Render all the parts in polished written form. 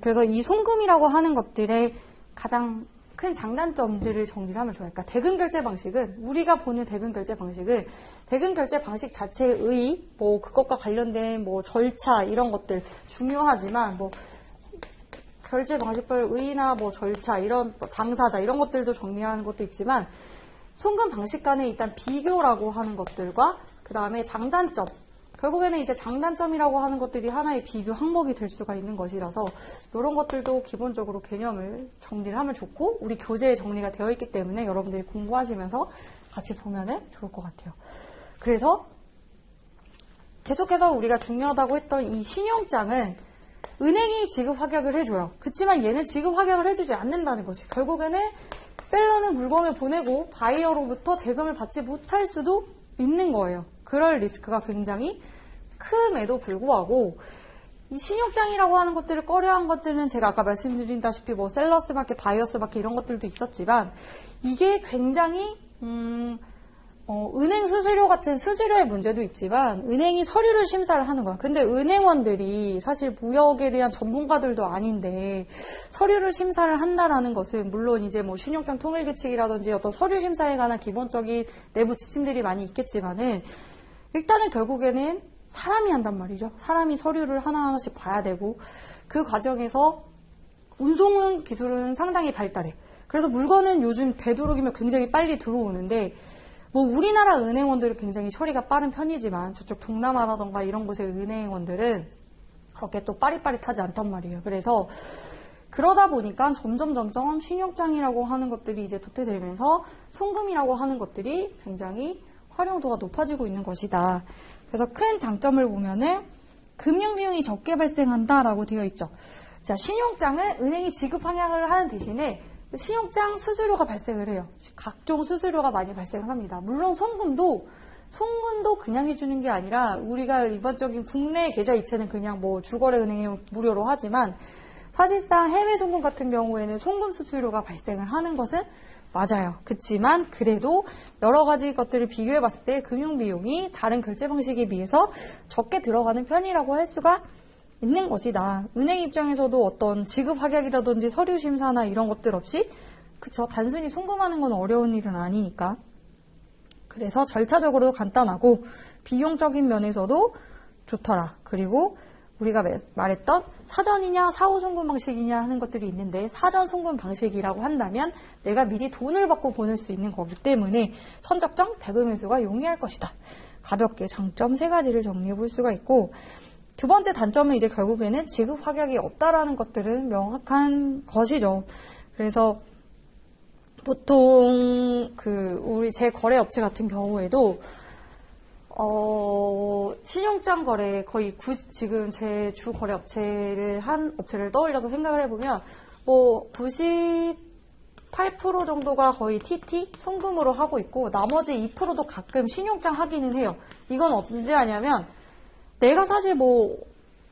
그래서 이 송금이라고 하는 것들의 가장 큰 장단점들을 정리를 하면 좋아요. 그러니까 대금 결제 방식은, 우리가 보는 대금 결제 방식은 대금 결제 방식 자체의 뭐 그것과 관련된 뭐 절차 이런 것들 중요하지만, 뭐 결제 방식별 의의나 뭐 절차 이런 당사자 이런 것들도 정리하는 것도 있지만, 송금 방식 간의 일단 비교라고 하는 것들과 그 다음에 장단점, 결국에는 이제 장단점이라고 하는 것들이 하나의 비교 항목이 될 수가 있는 것이라서 이런 것들도 기본적으로 개념을 정리를 하면 좋고, 우리 교재에 정리가 되어 있기 때문에 여러분들이 공부하시면서 같이 보면 좋을 것 같아요. 그래서 계속해서 우리가 중요하다고 했던 이 신용장은 은행이 지급 확약을 해줘요. 그렇지만 얘는 지급 확약을 해주지 않는다는 거지. 결국에는 셀러는 물건을 보내고 바이어로부터 대금을 받지 못할 수도 있는 거예요. 그럴 리스크가 굉장히 큼에도 불구하고, 이 신용장이라고 하는 것들을 꺼려한 것들은 제가 아까 말씀드린다시피 뭐 셀러스 마켓, 바이어스 마켓 이런 것들도 있었지만, 이게 굉장히 은행 수수료 같은 수수료의 문제도 있지만 은행이 서류를 심사를 하는 거야. 근데 은행원들이 사실 무역에 대한 전문가들도 아닌데 서류를 심사를 한다라는 것은, 물론 이제 뭐 신용장 통일 규칙이라든지 어떤 서류 심사에 관한 기본적인 내부 지침들이 많이 있겠지만은, 일단은 결국에는 사람이 한단 말이죠. 사람이 서류를 하나하나씩 봐야 되고, 그 과정에서 운송 기술은 상당히 발달해. 그래서 물건은 요즘 되도록이면 굉장히 빨리 들어오는데, 뭐 우리나라 은행원들은 굉장히 처리가 빠른 편이지만 저쪽 동남아라던가 이런 곳의 은행원들은 그렇게 또 빠릿빠릿하지 않단 말이에요. 그래서 그러다 보니까 점점 신용장이라고 하는 것들이 이제 도태되면서 송금이라고 하는 것들이 굉장히 활용도가 높아지고 있는 것이다. 그래서 큰 장점을 보면은 금융비용이 적게 발생한다라고 되어 있죠. 자, 신용장을 은행이 지급 확약을 하는 대신에 신용장 수수료가 발생을 해요. 각종 수수료가 많이 발생을 합니다. 물론 송금도 그냥 해주는 게 아니라, 우리가 일반적인 국내 계좌 이체는 그냥 뭐 주거래 은행에 무료로 하지만, 사실상 해외 송금 같은 경우에는 송금 수수료가 발생을 하는 것은 맞아요. 그렇지만 그래도 여러 가지 것들을 비교해 봤을 때 금융비용이 다른 결제 방식에 비해서 적게 들어가는 편이라고 할 수가 있는 것이다. 은행 입장에서도 어떤 지급 확약이라든지 서류 심사나 이런 것들 없이, 그쵸, 단순히 송금하는 건 어려운 일은 아니니까. 그래서 절차적으로도 간단하고 비용적인 면에서도 좋더라. 그리고 우리가 말했던 사전이냐 사후 송금 방식이냐 하는 것들이 있는데, 사전 송금 방식이라고 한다면 내가 미리 돈을 받고 보낼 수 있는 거기 때문에 선적정 대금 회수가 용이할 것이다. 가볍게 장점 3가지를 정리해 볼 수가 있고, 두 번째 단점은 이제 결국에는 지급 확약이 없다라는 것들은 명확한 것이죠. 그래서 보통 우리 제 거래 업체 같은 경우에도 신용장 거래 거의 지금 제 주 거래 업체를 한 업체를 떠올려서 생각을 해보면 뭐 98% 정도가 거의 TT 송금으로 하고 있고, 나머지 2%도 가끔 신용장 하기는 해요. 이건 언제 하냐면, 내가 사실 뭐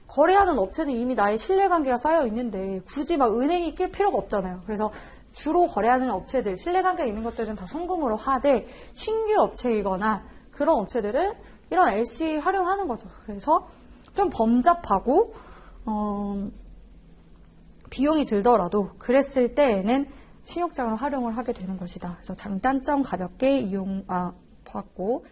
거래하는 업체는 이미 나의 신뢰관계가 쌓여 있는데 굳이 막 은행이 낄 필요가 없잖아요. 그래서 주로 거래하는 업체들, 신뢰관계가 있는 것들은 다 송금으로 하되, 신규 업체이거나 그런 업체들은 이런 LC 활용하는 거죠. 그래서 좀 범잡하고 비용이 들더라도 그랬을 때에는 신용장을 활용을 하게 되는 것이다. 그래서 장단점 가볍게 봤고,